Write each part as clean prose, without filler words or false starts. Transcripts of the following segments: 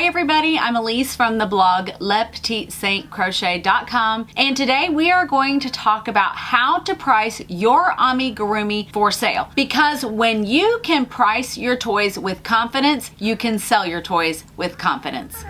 everybody, I'm Elise from the blog LePetitSaintCrochet.com, and today we are going to talk about how to price your amigurumi for sale. Because when you can price your toys with confidence, you can sell your toys with confidence.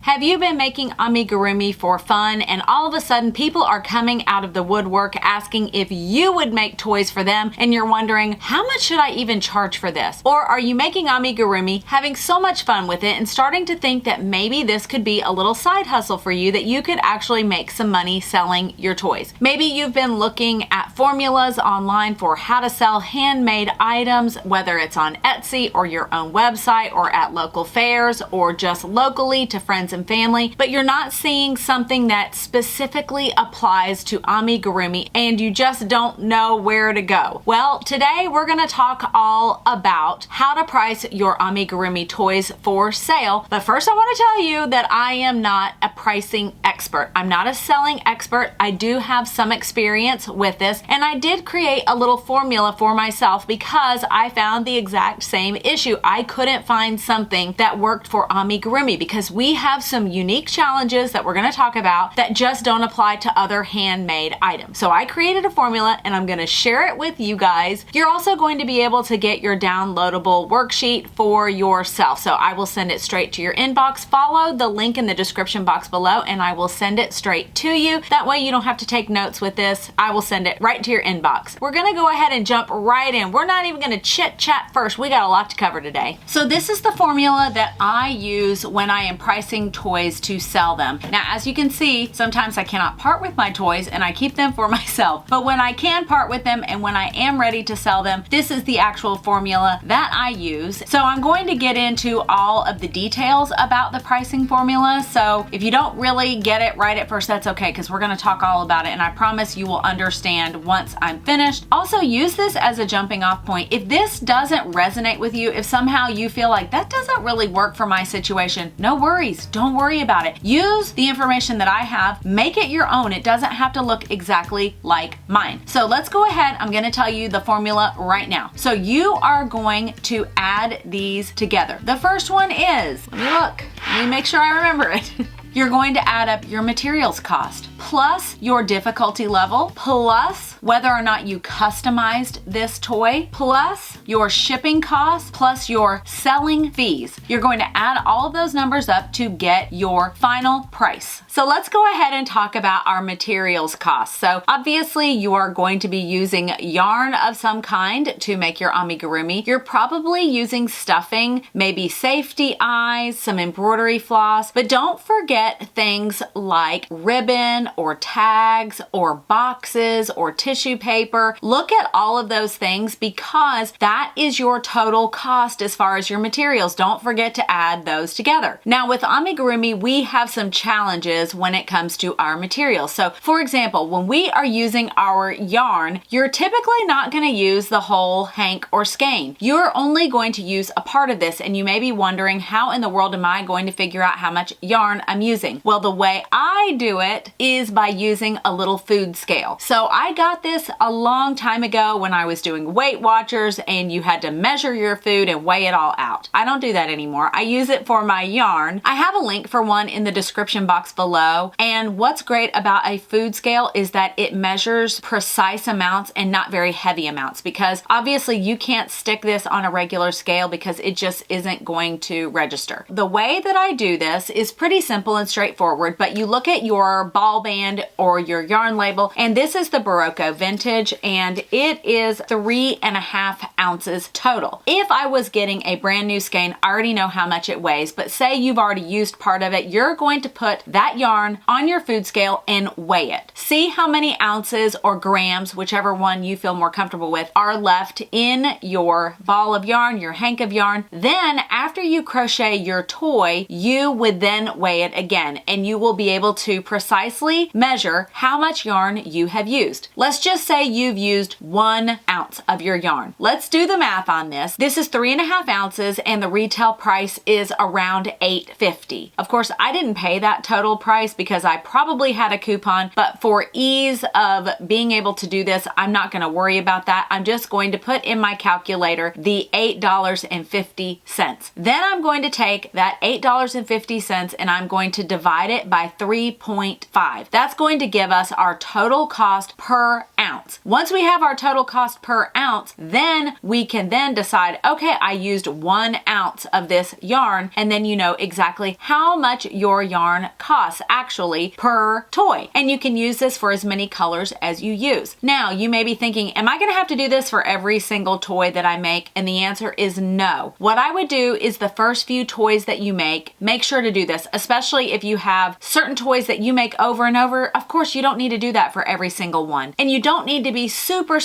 Have you been making amigurumi for fun and all of a sudden people are coming out of the woodwork asking if you would make toys for them and you're wondering, how much should I even charge for this? Or are you making amigurumi, having so much fun with it and starting to think that maybe this could be a little side hustle for you, that you could actually make some money selling your toys? Maybe you've been looking at formulas online for how to sell handmade items, whether it's on Etsy or your own website or at local fairs or just locally to friends and family, but you're not seeing something that specifically applies to amigurumi and you just don't know where to go. Well, today we're going to talk all about how to price your amigurumi toys for sale. But first I want to tell you that I am not a pricing expert. I'm not a selling expert. I do have some experience with this, and I did create a little formula for myself because I found the exact same issue. I couldn't find something that worked for amigurumi because we have some unique challenges that we're going to talk about that just don't apply to other handmade items. So I created a formula and I'm going to share it with you guys. You're also going to be able to get your downloadable worksheet for yourself. So I will send it straight to your inbox. Follow the link in the description box below and I will send it straight to you. That way you don't have to take notes with this. I will send it right to your inbox. We're going to go ahead and jump right in. We're not even going to chit chat first. We got a lot to cover today. So this is the formula that I use when I am pricing toys to sell them. Now, as you can see, sometimes I cannot part with my toys and I keep them for myself. But when I can part with them and when I am ready to sell them, this is the actual formula that I use. So I'm going to get into all of the details about the pricing formula. So if you don't really get it right at first, that's okay, because we're going to talk all about it and I promise you will understand once I'm finished. Also, use this as a jumping off point. If this doesn't resonate with you, if somehow you feel like that doesn't really work for my situation, no worries. Don't worry about it. Use the information that I have, make it your own. It doesn't have to look exactly like mine. So let's go ahead. I'm going to tell you the formula right now. So you are going to add these together. The first one is, let me make sure I remember it. You're going to add up your materials cost plus your difficulty level plus whether or not you customized this toy plus your shipping costs plus your selling fees. You're going to add all of those numbers up to get your final price. So let's go ahead and talk about our materials costs. So obviously you are going to be using yarn of some kind to make your amigurumi. You're probably using stuffing, maybe safety eyes, some embroidery floss, but don't forget things like ribbon or tags or boxes or tissue paper. Look at all of those things because that is your total cost as far as your materials. Don't forget to add those together. Now with amigurumi, we have some challenges when it comes to our materials. So for example, when we are using our yarn, you're typically not going to use the whole hank or skein. You're only going to use a part of this, and you may be wondering, how in the world am I going to figure out how much yarn I'm using? Well, the way I do it is by using a little food scale. So I got this a long time ago when I was doing Weight Watchers and you had to measure your food and weigh it all out. I don't do that anymore. I use it for my yarn. I have a link for one in the description box below. And what's great about a food scale is that it measures precise amounts and not very heavy amounts, because obviously you can't stick this on a regular scale because it just isn't going to register. The way that I do this is pretty simple and straightforward, but you look at your ball band or your yarn label, and this is the Barocco Vintage, and it is 3.5 ounces total. If I was getting a brand new skein, I already know how much it weighs, but say you've already used part of it, you're going to put that yarn on your food scale and weigh it. See how many ounces or grams, whichever one you feel more comfortable with, are left in your ball of yarn, your hank of yarn. Then after you crochet your toy, you would then weigh it again, and you will be able to precisely measure how much yarn you have used. Let's just say you've used 1 ounce of your yarn. Let's let's do the math on this. This is 3.5 ounces and the retail price is around $8.50. Of course, I didn't pay that total price because I probably had a coupon, but for ease of being able to do this, I'm not going to worry about that. I'm just going to put in my calculator the $8.50. Then I'm going to take that $8.50 and I'm going to divide it by 3.5. That's going to give us our total cost per ounce. Once we have our total cost per ounce, then we can then decide, okay, I used 1 ounce of this yarn, and then you know exactly how much your yarn costs actually per toy. And you can use this for as many colors as you use. Now, you may be thinking, am I going to have to do this for every single toy that I make? And the answer is no. What I would do is the first few toys that you make sure to do this, especially if you have certain toys that you make over and over. Of course, you don't need to do that for every single one. And you don't need to be super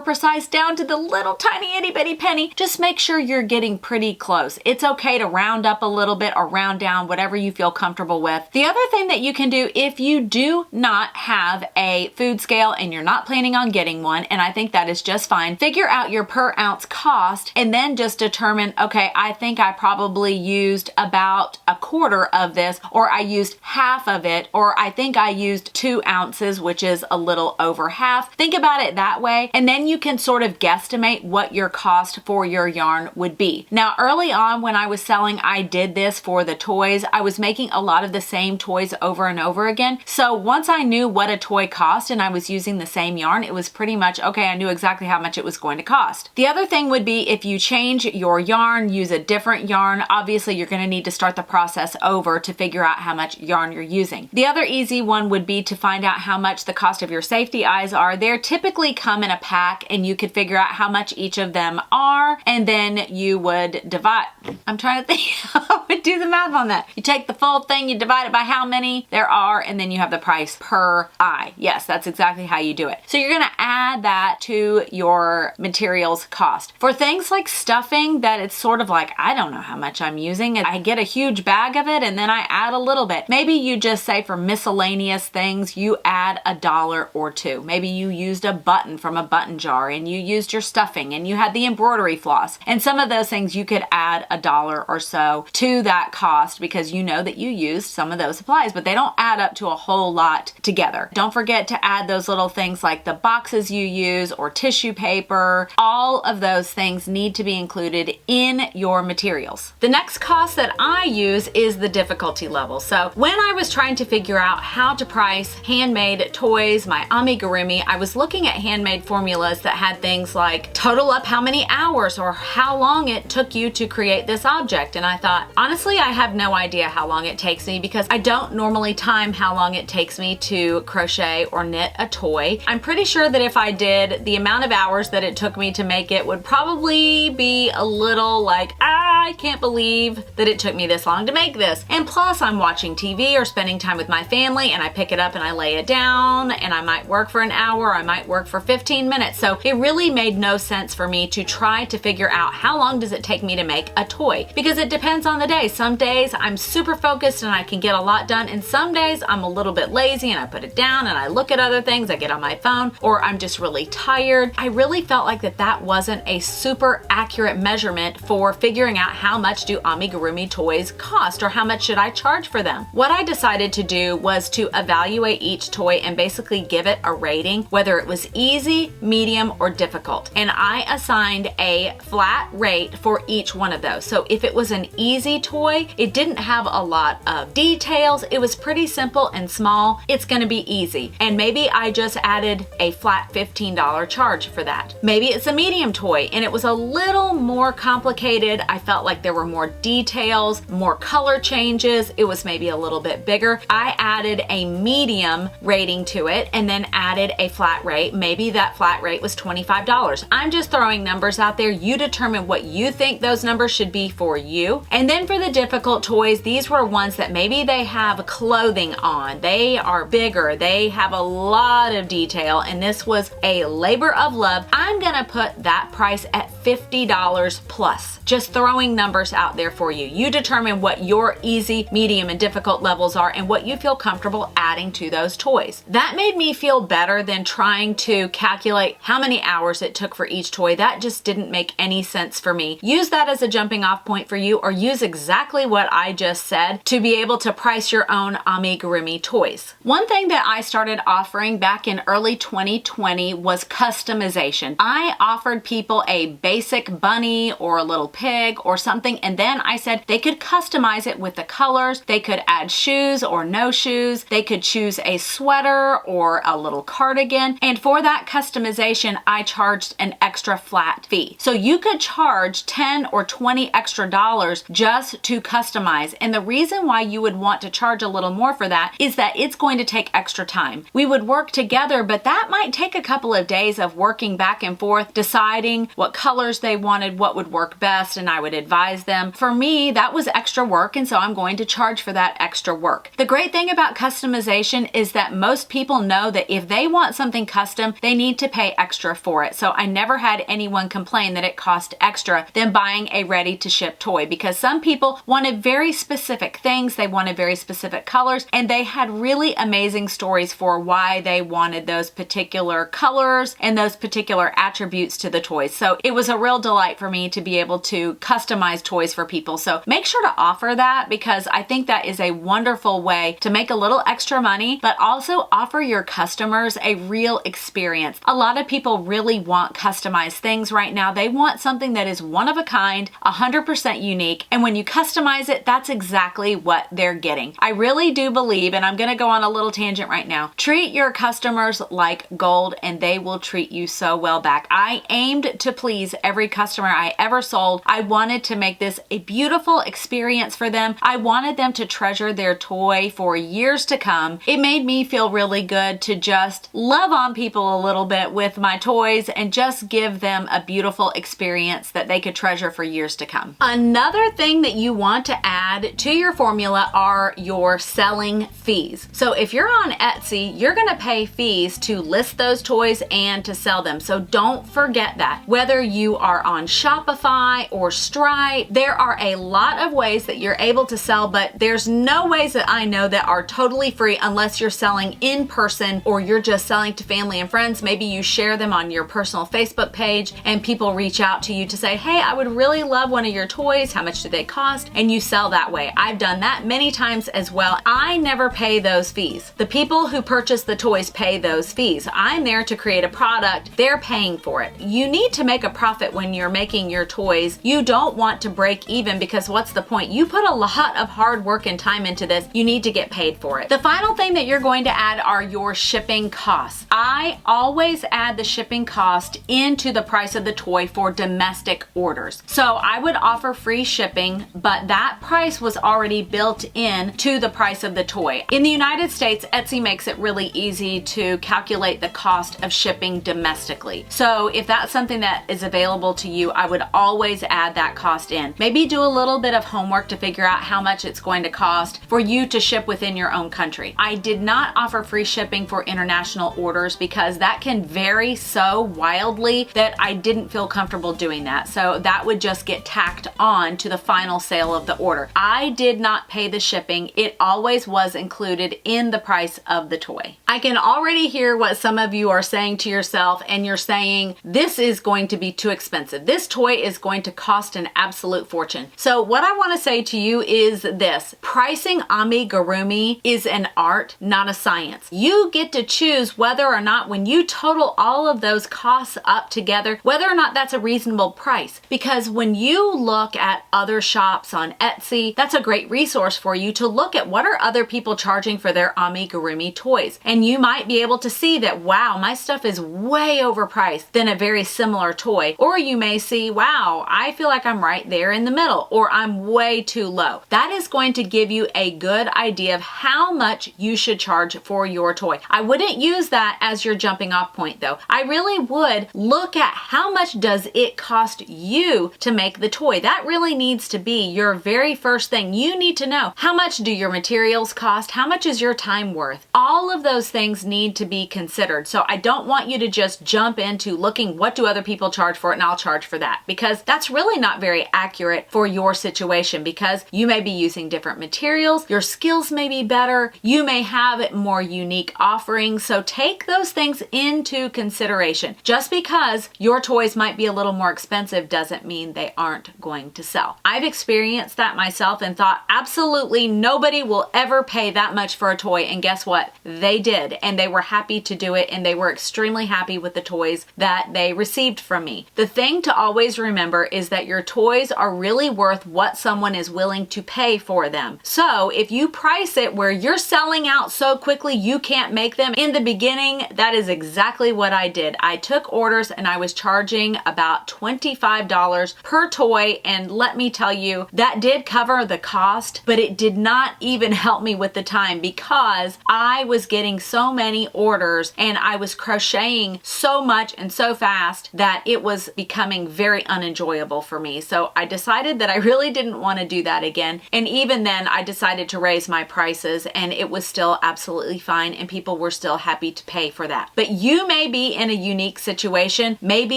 precise down to the little tiny itty bitty penny. Just make sure you're getting pretty close. It's okay to round up a little bit or round down, whatever you feel comfortable with. The other thing that you can do if you do not have a food scale and you're not planning on getting one, and I think that is just fine, figure out your per ounce cost and then just determine, okay, I think I probably used about a quarter of this, or I used half of it, or I think I used 2 ounces, which is a little over half. Think about it that way, and then you can sort of guesstimate what your cost for your yarn would be. Now, early on when I was selling, I did this for the toys. I was making a lot of the same toys over and over again. So once I knew what a toy cost and I was using the same yarn, it was pretty much, okay, I knew exactly how much it was going to cost. The other thing would be if you change your yarn, use a different yarn, obviously you're going to need to start the process over to figure out how much yarn you're using. The other easy one would be to find out how much the cost of your safety eyes are. They're typically come in a pack and you could figure out how much each of them are, and then you would divide. I'm trying to think how I would do the math on that. You take the full thing, you divide it by how many there are, and then you have the price per eye. Yes, that's exactly how you do it. So you're going to add that to your materials cost. For things like stuffing, that it's sort of like, I don't know how much I'm using. I get a huge bag of it and then I add a little bit. Maybe you just say for miscellaneous things, you add $1 or $2. Maybe you used a button from a button jar and you used your stuffing and you had the embroidery floss. And some of those things you could add $1 or so to that cost because you know that you used some of those supplies, but they don't add up to a whole lot together. Don't forget to add those little things like the boxes you use or tissue paper. All of those things need to be included in your materials. The next cost that I use is the difficulty level. So when I was trying to figure out how to price handmade toys, my amigurumi, I was looking at handmade formulas that had things like total up how many hours or how long it took you to create this object. And I thought, honestly, I have no idea how long it takes me because I don't normally time how long it takes me to crochet or knit a toy. I'm pretty sure that if I did, the amount of hours that it took me to make it would probably be a little like, I can't believe that it took me this long to make this. And plus I'm watching TV or spending time with my family and I pick it up and I lay it down and I might work for an hour, I might work for 15 minutes. So it really made no sense for me to try to figure out how long does it take me to make a toy, because it depends on the day. Some days I'm super focused and I can get a lot done, and some days I'm a little bit lazy and I put it down and I look at other things, I get on my phone, or I'm just really tired. I really felt like that wasn't a super accurate measurement for figuring out how much do amigurumi toys cost or how much should I charge for them. What I decided to do was to evaluate each toy and basically give it a rating, whether it was easy, medium, or difficult. And I assigned a flat rate for each one of those. So if it was an easy toy, it didn't have a lot of details, it was pretty simple and small, it's gonna be easy. And maybe I just added a flat $15 charge for that. Maybe it's a medium toy and it was a little more complicated. I felt like there were more details, more color changes. It was maybe a little bit bigger. I added a medium rating to it and then added a flat rate. Maybe that flat rate was $25. I'm just throwing numbers out there. You determine what you think those numbers should be for you. And then for the difficult toys, these were ones that maybe they have clothing on. They are bigger. They have a lot of detail. And this was a labor of love. I'm gonna put that price at $50 plus. Just throwing numbers out there for you. You determine what your easy, medium, and difficult levels are and what you feel comfortable adding to those toys. That made me feel better than trying to calculate how many hours it took for each toy. That just didn't make any sense for me. Use that as a jumping off point for you, or use exactly what I just said to be able to price your own amigurumi toys. One thing that I started offering back in early 2020 was customization. I offered people a basic bunny or a little pig or something, and then I said they could customize it with the colors. They could add shoes or no shoes. They could choose a sweater or a little cardigan, and for that customization I charged an extra flat fee. So you could charge 10 or 20 extra dollars just to customize, and the reason why you would want to charge a little more for that is that it's going to take extra time. We would work together, but that might take a couple of days of working back and forth, deciding what colors they wanted, what would work best, and I would advise them. For me, that was extra work, and so I'm going to charge for that extra work. The great thing about customization is that most people know that if they want something custom, they need to pay extra for it. So I never had anyone complain that it cost extra than buying a ready-to-ship toy, because some people wanted very specific things, they wanted very specific colors, and they had really amazing stories for why they wanted those particular colors and those particular attributes to the toys. So it was a real delight for me to be able to customize toys for people. So make sure to offer that, because I think that is a wonderful way to make a little extra money, but also offer your customers a real experience. A lot of people really want customized things right now. They want something that is one of a kind, 100% unique, and when you customize it, that's exactly what they're getting. I really do believe, and I'm going to go on a little tangent right now, treat your customers like gold and they will treat you so well back. I aimed to please every customer I ever sold. I wanted to make this a beautiful experience for them. I wanted them to treasure their toy for years to come. It made me feel really good to just love on people a little bit with my toys and just give them a beautiful experience that they could treasure for years to come. Another thing that you want to add to your formula are your selling fees. So if you're on Etsy, you're going to pay fees to list those toys and to sell them. So don't forget that. Whether you are on Shopify or Stripe, there are a lot of ways that you're able to sell, but there's no ways that I know that are totally free unless you're selling in person or you're just selling to family and friends. Maybe you share them on your personal Facebook page and people reach out to you to say, hey, I would really love one of your toys. How much do they cost? And you sell that way. I've done that many times as well. I never pay those fees. The people who purchase the toys pay those fees. I'm there to create a product. They're paying for it. You need to make a profit when you're making your toys. You don't want to break even, because what's the point? You put a lot of hard work and time into this. You need to get paid for it. The final thing that you're going to add are your shipping costs. I always add the shipping cost into the price of the toy for domestic orders. So I would offer free shipping, but that price was already built in to the price of the toy. In the United States, Etsy makes it really easy to calculate the cost of shipping domestically. So if that's something that is available to you, I would always add that cost in. Maybe do a little bit of homework to figure out how much it's going to cost for you to ship within your own country. I did not offer free shipping for international orders because that can vary so wildly that I didn't feel comfortable doing that. So that would just get tacked on to the final sale of the order. I did not pay the shipping. It always was included in the price of the toy. I can already hear what some of you are saying to yourself, and you're saying, this is going to be too expensive. This toy is going to cost an absolute fortune. So what I want to say to you is this: pricing amigurumi is an art, not a science. You get to choose whether or not, when you total all of those costs up together, whether or not that's a reasonable price. Because when you look at other shops on Etsy, that's a great resource for you to look at what are other people charging for their amigurumi toys. And you might be able to see that, wow, my stuff is way overpriced than a very similar toy. Or you may see, wow, I feel like I'm right there in the middle, or I'm way too low. That is going to give you a good idea of how much you should charge for your toy. I wouldn't use that as your jumping off point though. I really would look at how much does it cost you to make the toy. That really needs to be your very first thing. You need to know, how much do your materials cost? How much is your time worth? All of those things need to be considered. So I don't want you to just jump into looking, what do other people charge for for it and I'll charge for that, because that's really not very accurate for your situation, because you may be using different materials, your skills may be better, you may have more unique offerings. So take those things into consideration. Just because your toys might be a little more expensive doesn't mean they aren't going to sell. I've experienced that myself and thought absolutely nobody will ever pay that much for a toy, and guess what? They did, and they were happy to do it, and they were extremely happy with the toys that they received from me. The thing to always remember is that your toys are really worth what someone is willing to pay for them. So if you price it where you're selling out so quickly you can't make them in the beginning, that is exactly what I did. I took orders and I was charging about $25 per toy, and let me tell you, that did cover the cost, but it did not even help me with the time, because I was getting so many orders and I was crocheting so much and so fast that it was becoming very unenjoyable for me. So I decided that I really didn't want to do that again. And even then I decided to raise my prices, and it was still absolutely fine and people were still happy to pay for that. But you may be in a unique situation. Maybe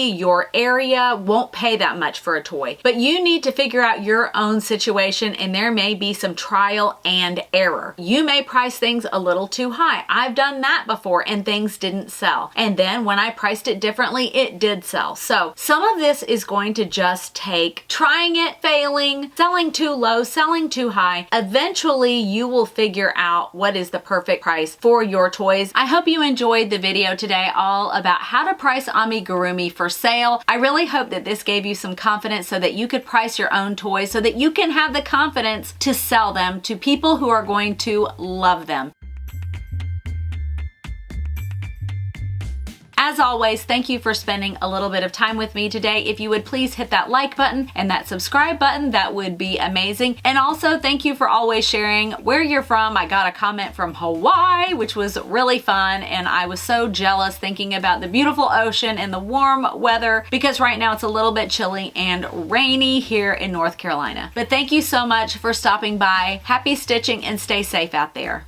your area won't pay that much for a toy, but you need to figure out your own situation, and there may be some trial and error. You may price things a little too high. I've done that before and things didn't sell. And then when I priced it differently, it did sell. So some of this is going to just take trying it, failing, selling too low, selling too high. Eventually you will figure out what is the perfect price for your toys. I hope you enjoyed the video today all about how to price amigurumi for sale. I really hope that this gave you some confidence so that you could price your own toys, so that you can have the confidence to sell them to people who are going to love them. As always, thank you for spending a little bit of time with me today. If you would please hit that like button and that subscribe button, that would be amazing. And also thank you for always sharing where you're from. I got a comment from Hawaii, which was really fun, and I was so jealous thinking about the beautiful ocean and the warm weather, because right now it's a little bit chilly and rainy here in North Carolina. But thank you so much for stopping by. Happy stitching and stay safe out there.